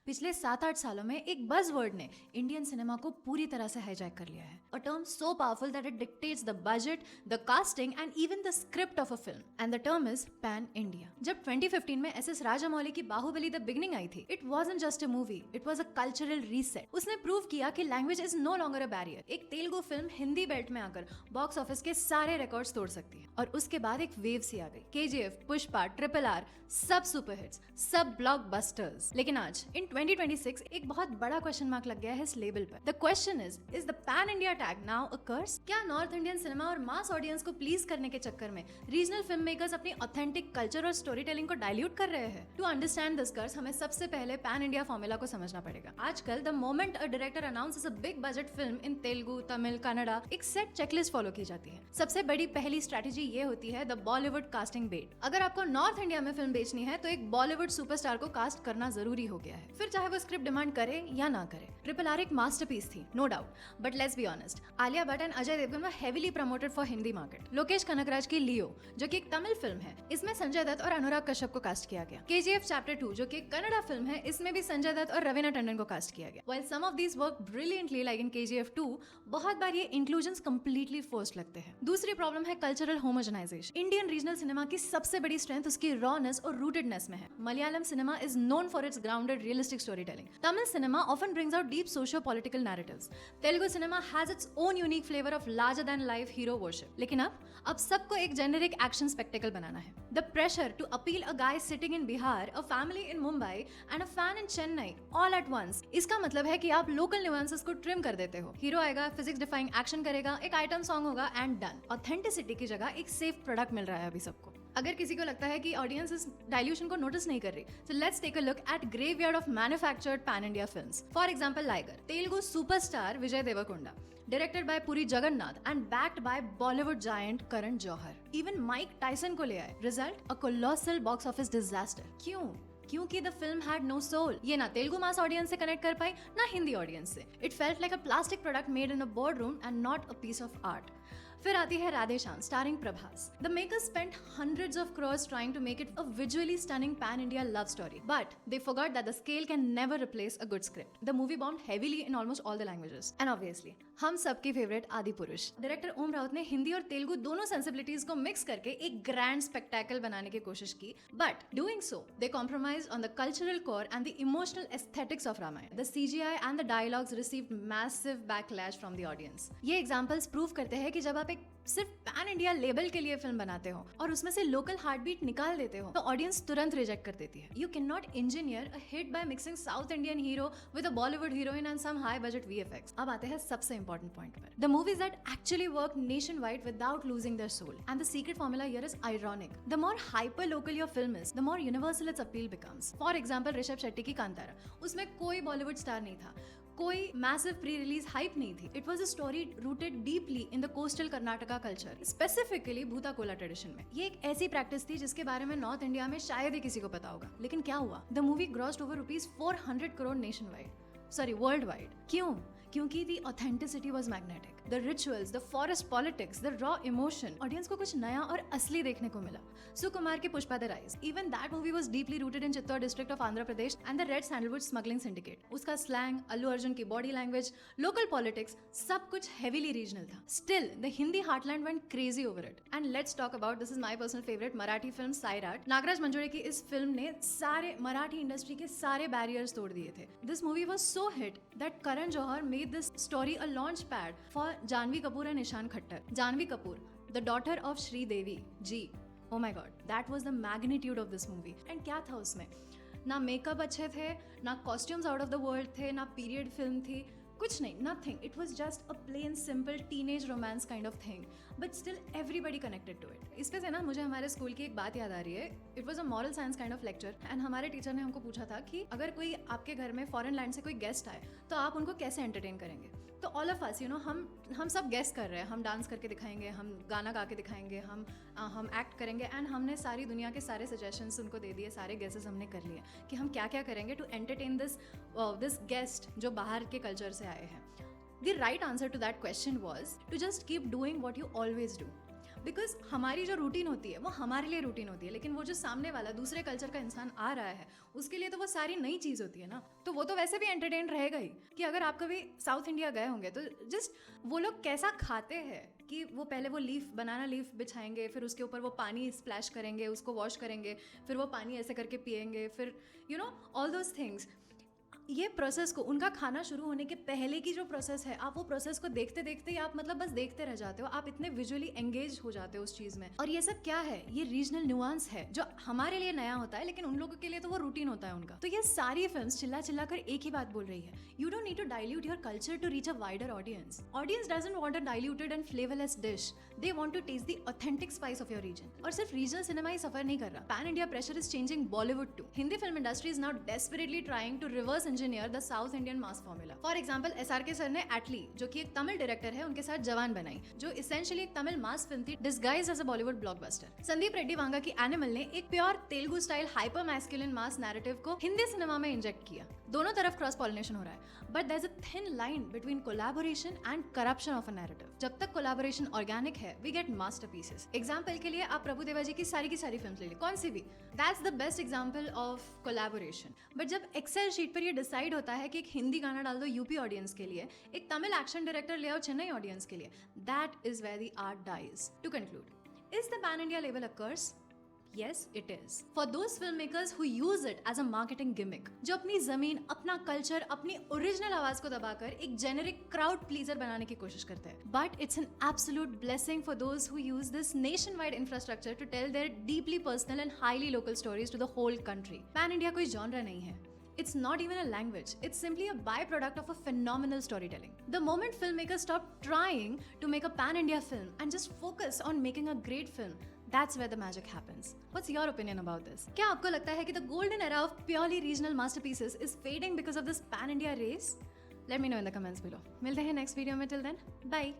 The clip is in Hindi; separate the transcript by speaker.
Speaker 1: पिछले 7-8 सालों में एक बज़वर्ड ने इंडियन सिनेमा को पूरी तरह से हाईजैक कर लिया है। A term so powerful that it dictates the budget, the casting and even the script of a film, and the term is pan India. जब 2015 में एस राजामौली की बाहुबली द बिगिनिंग आई थी, it wasn't just a movie, it was a cultural reset. उसने प्रूव किया कि language is no longer a barrier. एक तेलुगु फिल्म हिंदी बेल्ट में आकर बॉक्स ऑफिस के सारे रिकॉर्ड्स तोड़ सकती है। और उसके बाद एक वेव सी आ गई। केजीएफ, पुष्पा, RRR सब सुपरहिट्स, सब ब्लॉकबस्टर्स। लेकिन आज इन 2026 एक बहुत बड़ा क्वेश्चन मार्क लग गया है इस लेबल पर। The question is the pan India tag now a curse? क्या नॉर्थ इंडियन सिनेमा और मास ऑडियंस को प्लीज करने के चक्कर में रीजनल फिल्म मेकर्स अपनी ऑथेंटिक कल्चर और स्टोरी टेलिंग को डाइल्यूट कर रहे हैं? टू अंडरस्टैंड दिस कर्स हमें सबसे पहले पैन इंडिया फॉर्मूला को समझना पड़ेगा। आजकल the moment a director announces a big budget film in Telugu, Tamil, Kannada, एक सेट चेकलिस्ट फॉलो की जाती है। सबसे बड़ी पहली स्ट्रेटेजी ये होती है द बॉलीवुड कास्टिंग बेट। अगर आपको नॉर्थ इंडिया में फिल्म बेचनी है तो एक बॉलीवुड सुपरस्टार को कास्ट करना जरूरी हो गया है, फिर चाहे वो स्क्रिप्ट डिमांड करे या ना करे। RRR एक मास्टरपीस थी, no doubt, but let's be honest, Alia Bhatt and Ajay Devgn were heavily promoted for Hindi market. Lokesh Kanagaraj की लियो, जो कि एक तमिल फिल्म है, इसमें संजय दत्त और अनुराग कश्यप को कास्ट किया गया। KGF चैप्टर 2, जो कि एक कन्नड़ा फिल्म है, इसमें भी संजय दत्त और रवीना टंडन को कास्ट किया गया। While some of these work brilliantly, like in KGF 2, बहुत बार ये इंक्लूजन्स कंप्लीटली फोर्स्ड लगते हैं। दूसरी प्रॉब्लम है cultural homogenisation. Indian regional cinema की सबसे बड़ी स्ट्रेंथ उसकी रॉनेस और रूटेडनेस में है। Malayalam cinema is known for its grounded realistic storytelling. Tamil cinema often brings out deep socio political narratives. Telugu cinema has its own unique flavour of larger than life hero worship. लेकिन अब सबको एक जेनेरिक एक्शन स्पेक्टेकल बनाना है। The pressure to appeal a guy sitting in Bihar, a family in Mumbai and a fan in Chennai all at once, इसका मतलब है कि आप लोकल न्यूएंसेस को ट्रिम कर देते हो। हीरो आएगा, फिजिक्स डिफाइंग एक्शन करेगा, एक आइटम सॉन्ग होगा एंड डन। ऑथेंटिसिटी की जगह एक सेफ प्रोडक्ट मिल रहा है अभी सबको। अगर किसी को लगता है कि ऑडियंस इस डाइल्यूशन को नोटिस नहीं कर रही, so let's take a look at graveyard of manufactured pan India films. For example, Liger, Telugu superstar Vijay Deverakonda, directed by Puri Jagannath and backed by Bollywood giant Karan Johar. Even Mike Tyson को ले आए. Result, a colossal box office disaster. क्यों? क्योंकि the film had no soul. ये ना तेलुगु मास ऑडियंस से कनेक्ट कर पाई, ना हिंदी ऑडियंस से। It felt like a plastic product made in a board room and not a piece of art. फिर आती है Radhe Shyam starring Prabhas. The makers spent hundreds of crores trying to make it a visually stunning pan-India love story, but they forgot that the scale can never replace a good script. The movie bombed heavily in almost all the languages, and obviously, हम सबकी फेवरेट आदि पुरुष। डायरेक्टर ओम राउत ने हिंदी और तेलुगु दोनों सेंसिबिलिटीज को मिक्स करके एक ग्रैंड स्पेक्टेकल बनाने की कोशिश की, but doing so they compromised on the cultural core and the emotional aesthetics of Ramayan. The CGI and the dialogues received massive backlash from the audience. ये एग्जांपल्स प्रूव करते हैं कि जब आप एक सिर्फ पैन इंडिया लेबल के लिए फिल्म बनाते हो और उसमें से लोकल हार्ट बीट निकाल देते हो, तो ऑडियंस तुरंत रिजेक्ट कर देती है। You can not engineer a hit by mixing South Indian hero with a Bollywood heroine and some high budget VFX। अब आते हैं सबसे इंपॉर्टेंट पॉइंट पर, the movies that actually work nationwide without losing their soul, and the secret formula here is ironic. The more hyper local your film is, the more universal its appeal becomes. For example, Rishabh Shetty की कांतारा, उसमें कोई बॉलीवुड स्टार नहीं था, कोई मैसिव प्री रिलीज हाइप नहीं थी। It was a story rooted deeply in the coastal Karnataka culture, specifically भूता कोला ट्रेडिशन में। ये एक ऐसी प्रैक्टिस थी जिसके बारे में नॉर्थ इंडिया में शायद ही किसी को पता होगा। लेकिन क्या हुआ? The movie ग्रॉस्ड over ₹400 crore nation wide, sorry world wide. क्यों? क्योंकि दी authenticity was magnetic. The rituals, the forest politics, the raw emotion, audience को कुछ नया और असली देखने को मिला। सुकुमार की Pushpa the rise, even that movie was deeply rooted in Chittoor district of Andhra Pradesh and the red sandalwood smuggling syndicate. उसका स्लैंग, अल्लू अर्जुन की बॉडी लैंग्वेज, लोकल पॉलिटिक्स, सब कुछ हेवीली रीजनल था। Still the Hindi heartland went crazy over it. And let's talk about, this is my personal favourite Marathi film Sairat. Nagraj Manjule की इस फिल्म ने सारे मराठी इंडस्ट्री के सारे बैरियर्स तोड़ दिए थे। This movie was so hit that Karan Johar made this story a launch pad for Janhvi Kapoor and Ishan Khattar. Janhvi Kapoor, the daughter of Sri Devi ji, oh my god, that was the magnitude of this movie. And क्या था उसमें? ना मेकअप अच्छे थे, ना costumes out of the world थे, ना पीरियड फिल्म थी, कुछ नहीं, nothing. It was just a plain simple teenage romance kind of thing, but still everybody connected to it. इस पे से ना मुझे हमारे स्कूल की एक बात याद आ रही है. It was a moral science kind of lecture and हमारे टीचर ने हमको पूछा था कि अगर कोई आपके घर में फॉरेन लैंड से कोई गेस्ट आए तो आप उनको कैसे एंटरटेन करेंगे. तो ऑल ऑफ अस हम सब गेस्ट कर रहे हैं, हम डांस करके दिखाएंगे, हम गाना गा के दिखाएंगे, हम एक्ट करेंगे एंड हमने सारी दुनिया के सारे सजेशंस उनको दे दिए, सारे गेसेस हमने कर लिए कि हम क्या क्या करेंगे टू एंटरटेन दिस गेस्ट जो बाहर के कल्चर से आए हैं. The right answer to that question was to just keep doing what you always do. Because हमारी जो रूटीन होती है वो हमारे लिए रूटीन होती है, लेकिन वो जो सामने वाला दूसरे कल्चर का इंसान आ रहा है उसके लिए तो वो सारी नई चीज़ होती है ना, तो वो तो वैसे भी एंटरटेन रहेगा ही। कि अगर आप कभी साउथ इंडिया गए होंगे तो जस्ट वो लोग कैसा खाते हैं कि वो पहले वो लीफ, बनाना लीफ बिछाएंगे, फिर उसके ऊपर वो पानी स्प्लैश करेंगे, उसको वॉश करेंगे, फिर वो पानी ऐसे करके पिएंगे, फिर you know all those things. ये प्रोसेस को, उनका खाना शुरू होने के पहले की जो प्रोसेस है, आप वो प्रोसेस को देखते देखते ही आप मतलब बस देखते रह जाते हो, आप इतने विजुअली एंगेज हो जाते हो उस चीज़ में। और ये सब क्या है, ये रीजनल न्यूआंस है जो हमारे लिए नया होता है, लेकिन उन लोगों के लिए तो वो रूटीन होता है उनका। तो ये सारी फिल्म्स चिल्ला चिल्ला कर एक ही बात बोल रही है, you don't need to dilute your culture to reach a wider audience. Audience doesn't want a diluted and flavourless dish, they want to taste the authentic spice of your region. और सिर्फ रीजनल सिनेमा ही सफर नहीं कर रहा, pan India pressure is changing Bollywood too. Hindi film industry is now desperately trying to reverse engineer the South Indian mass formula. For example SRK sir ने एटली, जो कि एक तमिल डायरेक्टर है, उनके साथ जवान बनाई, जो इसेंशियली एक तमिल मास फिल्म थी disguised as a Bollywood blockbuster. Sandeep Reddy Vanga की एनिमल ने एक pure Telugu style hyper masculine mass narrative को हिंदी सिनेमा में इंजेक्ट किया। दोनों तरफ क्रॉस पॉलिनेशन हो रहा है, but there is a thin line between collaboration and corruption of a narrative. जब तक कोलैबोरेशन ऑर्गेनिक है, वी गेट मास्टरपीसेस। एग्जांपल के लिए आप प्रभु देवा जी की सारी फिल्म्स ले लीजिए, कौन सी भी, that's the best example of collaboration. But जब एक्सेल शीट पर ये डिसाइड होता है कि एक हिंदी गाना डाल दो यूपी ऑडियंस के लिए, एक तमिल एक्शन डायरेक्टर ले आओ चेन्नई ऑडियंस के लिए, that is where the art dies. To conclude, is the pan India level a curse? Yes, it is. For those filmmakers who use it as a marketing gimmick, जो अपनी जमीन, अपना कल्चर, अपनी ओरिजिनल आवाज को दबाकर एक जेनेरिक क्राउड प्लीजर बनाने की कोशिश करते हैं। But it's an absolute blessing for those who use this nationwide infrastructure to tell their deeply personal and highly local stories to the whole country. Pan India कोई genre नहीं है. It's not even a language. It's simply a byproduct of a phenomenal storytelling. The moment filmmakers stop trying to make a pan-India film and just focus on making a great film, that's where the magic happens. What's your opinion about this? क्या आपको लगता है कि the golden era of purely regional masterpieces is fading because of this pan-India race? Let me know in the comments below. मिलते हैं next video में, till then, bye.